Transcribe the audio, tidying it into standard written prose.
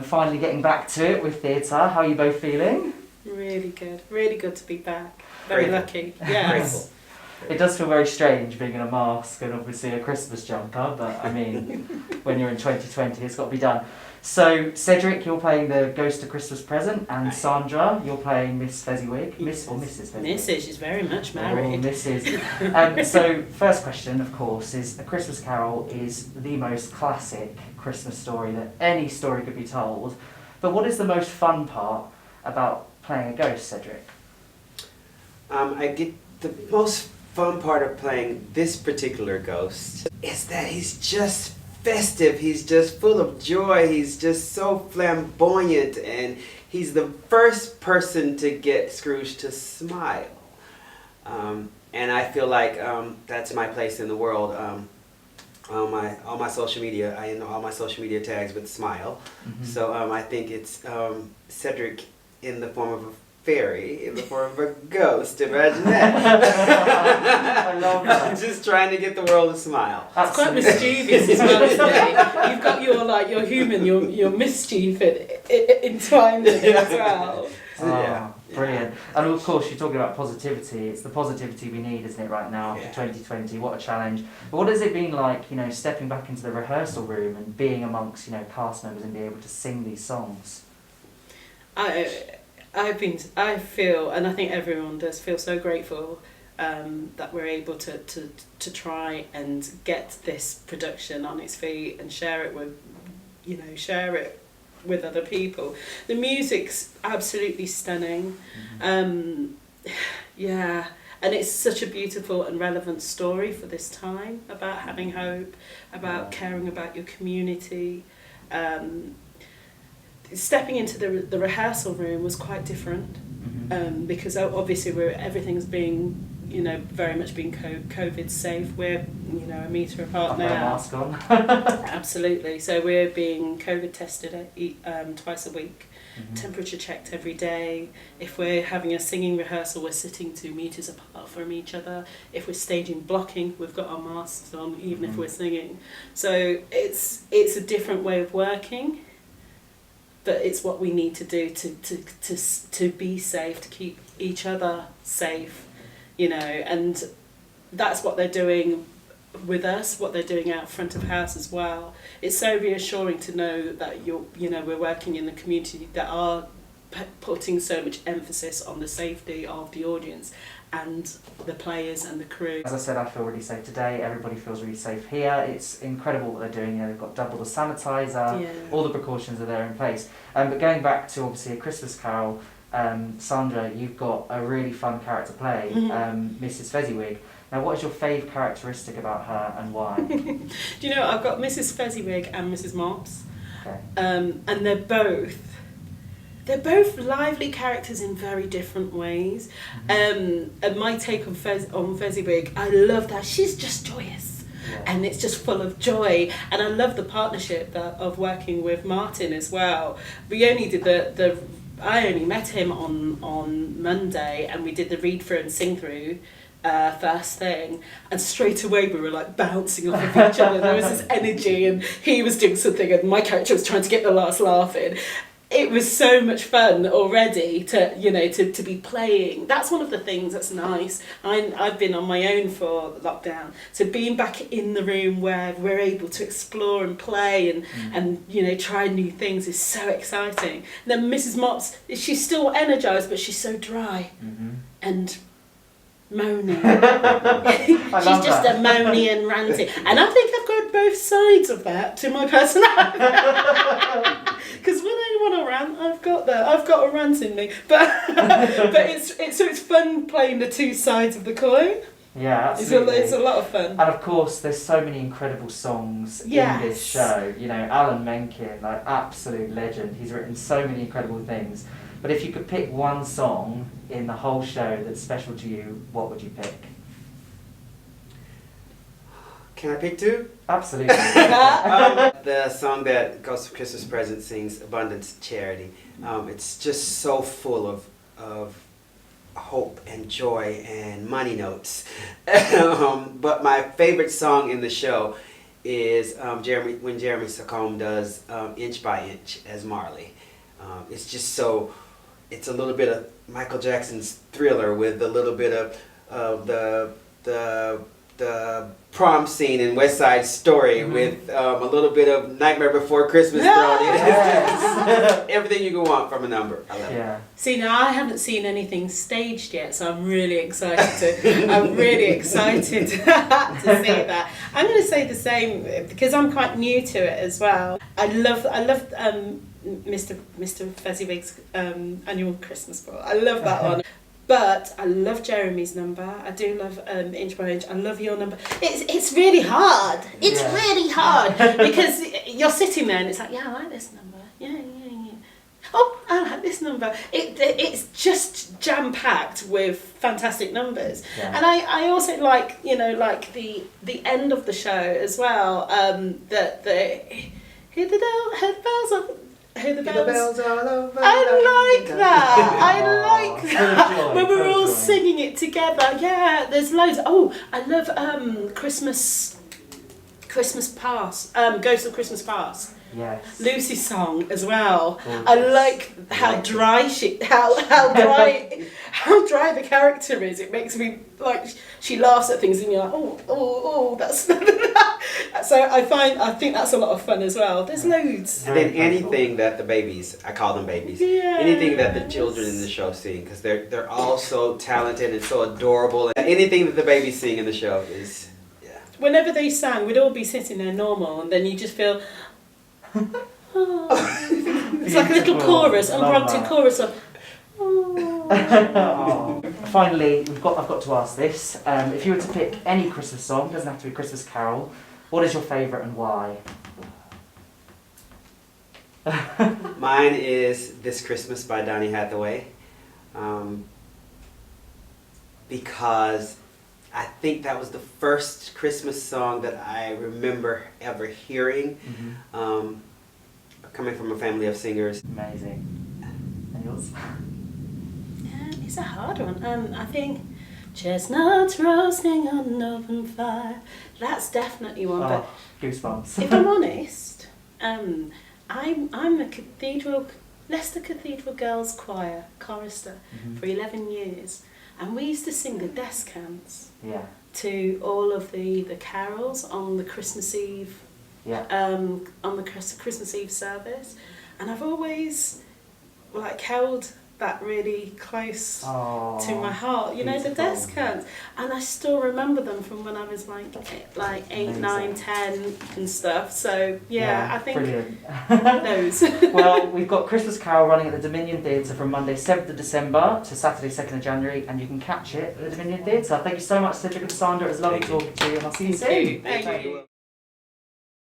Finally getting back to it with theatre. How are you both feeling? Really good to be back. Very lucky. Yes. It does feel very strange being in a mask and obviously a Christmas jumper, but I mean, when you're in 2020, it's got to be done. So, Cedric, you're playing the Ghost of Christmas Present, and Sandra, you're playing Miss Fezziwig. Miss or Mrs. Fezziwig? Mrs. She's very much married. Oh, Mrs. So, first question, of course, is A Christmas Carol is the most classic Christmas story that any story could be told. But what is the most fun part about playing a ghost, Cedric? I get the most fun part of playing this particular ghost is that he's just festive, he's just full of joy, he's just so flamboyant, and he's the first person to get Scrooge to smile. And I feel like that's my place in the world. All my social media, I end all my social media tags with smile. Mm-hmm. So I think it's Cedric in the form of a fairy, in the form of a ghost. Imagine that. I love that. I'm just trying to get the world to smile. That's quite mischievous as well, isn't it? You've got your human, your mischief entwined in it as well. Brilliant. And of course, you're talking about positivity. It's the positivity we need, isn't it, right now for 2020? What a challenge. But what has it been like, stepping back into the rehearsal room and being amongst, cast members and being able to sing these songs? I feel, and I think everyone does feel so grateful that we're able to try and get this production on its feet and share it with other people. The music's absolutely stunning. Mm-hmm. And it's such a beautiful and relevant story for this time about having hope, about caring about your community. Stepping into the rehearsal room was quite different, because obviously everything's being, very much being COVID safe. We're, a metre apart now. Mask on. Absolutely. So we're being COVID tested twice a week, temperature checked every day. If we're having a singing rehearsal, we're sitting 2 metres apart from each other. If we're staging blocking, we've got our masks on, even if we're singing. So it's a different way of working. But it's what we need to do to be safe, to keep each other safe, and that's what they're doing with us, what they're doing out front of house as well. It's so reassuring to know that we're working in the community that are putting so much emphasis on the safety of the audience and the players and the crew. As I said, I feel really safe today. Everybody feels really safe here. It's incredible what they're doing. They've got double the sanitizer, all the precautions are there in place. But going back to obviously A Christmas Carol, Sandra, you've got a really fun character play, Mrs. Fezziwig. Now, what is your favourite characteristic about her and why? Do you know, I've got Mrs. Fezziwig and Mrs. Mops, okay. And they're both lively characters in very different ways. And my take on Fezziwig, I love that she's just joyous, and it's just full of joy. And I love the partnership of working with Martin as well. We only did I only met him on Monday, and we did the read through and sing through first thing, and straight away we were like bouncing off of each other. There was this energy, and he was doing something and my character was trying to get the last laugh in. It was so much fun already to be playing. That's one of the things that's nice. I've been on my own for lockdown, so being back in the room where we're able to explore and play and try new things is so exciting. And then Mrs. Mops, she's still energized, but she's so dry and moany. She's just a moany and ranty, and I think I've got both sides of that to my personality. Because when I want to rant, I've got a rant in me. But it's fun playing the two sides of the coin. Yeah, absolutely. It's a lot of fun. And of course, there's so many incredible songs in this show. Alan Menken, like absolute legend. He's written so many incredible things. But if you could pick one song in the whole show that's special to you, what would you pick? Can I pick 2? Absolutely. The song that Ghost of Christmas Present sings, Abundance Charity. It's just so full of hope and joy and money notes. But my favorite song in the show is when Jeremy Sacombe does Inch by Inch as Marley. It's just so, it's a little bit of Michael Jackson's Thriller with a little bit of the prom scene in West Side Story with a little bit of Nightmare Before Christmas thrown in. Yes. Everything you can want from a number. I love it. See, now I haven't seen anything staged yet, so I'm really excited to see that. I'm going to say the same because I'm quite new to it as well. I love Mr. Fezziwig's annual Christmas ball. I love that one. But I love Jeremy's number. I do love Inch by Inch. I love your number. It's really hard. It's really hard because you're sitting there and it's like, yeah, I like this number. Yeah. Oh, I like this number. It's just jam packed with fantastic numbers. Yeah. And I also like the end of the show as well. That hear the bells of. Hear the bells all over. I like that. When we're all singing it together. Yeah, there's loads. Oh, I love Christmas Past. Ghost of Christmas Past. Yes. Lucy's song as well. Gorgeous. I like how dry how dry the character is. It makes me like she laughs at things and you're like, oh, that's so I think that's a lot of fun as well. There's loads. And then anything that the babies, I call them babies, anything that the children in the show sing, because they're all so talented and so adorable. And anything that the babies sing in the show is, Whenever they sang, we'd all be sitting there normal, and then you just feel. It's like a little chorus, unprompted chorus of. Finally, I've got to ask this. If you were to pick any Christmas song, doesn't have to be a Christmas carol, what is your favourite and why? Mine is This Christmas by Donny Hathaway. Because I think that was the first Christmas song that I remember ever hearing. Coming from a family of singers. Amazing. And yours? It's a hard one. I think chestnuts roasting on an open fire. That's definitely one. But goosebumps. If I'm honest, I'm a Leicester Cathedral Girls Choir chorister for 11 years, and we used to sing the desk hands to all of the carols on the Christmas Eve. On the Christmas Eve service, and I've always held that really close to my heart. You know, the desk hands, and I still remember them from when I was like 8, 9, 10 and stuff. So I think brilliant. Those. Well, we've got Christmas Carol running at the Dominion Theatre from Monday 7th of December to Saturday 2nd of January, and you can catch it at the Dominion Theatre. Thank you so much, Cedric and Sandra. It was lovely talking to you, and I'll see you soon. Thank you.